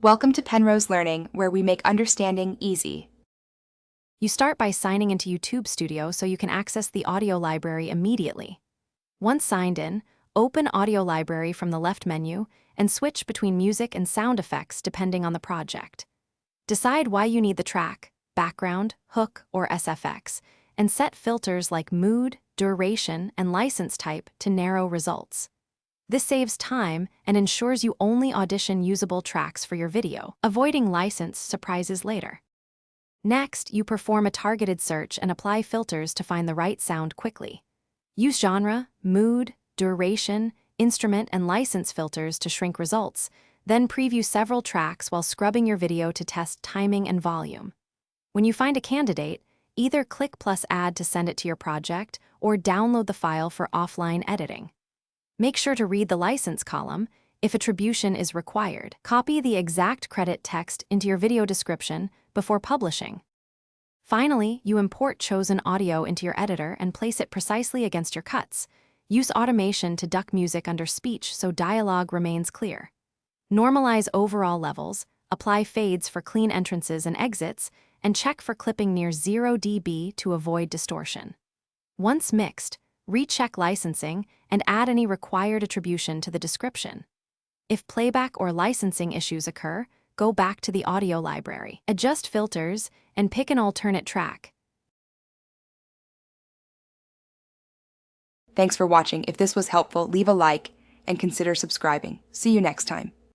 Welcome to Penrose Learning, where we make understanding easy. You start by signing into YouTube Studio so you can access the audio library immediately. Once signed in, open Audio Library from the left menu and switch between music and sound effects depending on the project. Decide why you need the track, background, hook, or SFX, and set filters like mood, duration, and license type to narrow results. This saves time and ensures you only audition usable tracks for your video, avoiding license surprises later. Next, you perform a targeted search and apply filters to find the right sound quickly. Use genre, mood, duration, instrument, and license filters to shrink results, then preview several tracks while scrubbing your video to test timing and volume. When you find a candidate, either click +Add to send it to your project or download the file for offline editing. Make sure to read the license column. If attribution is required, copy the exact credit text into your video description before publishing. Finally, you import chosen audio into your editor and place it precisely against your cuts. Use automation to duck music under speech so dialogue remains clear. Normalize overall levels, apply fades for clean entrances and exits, and check for clipping near 0 dB to avoid distortion. Once mixed, recheck licensing and add any required attribution to the description. If playback or licensing issues occur, go back to the audio library, adjust filters, and pick an alternate track. Thanks for watching. If this was helpful, leave a like and consider subscribing. See you next time.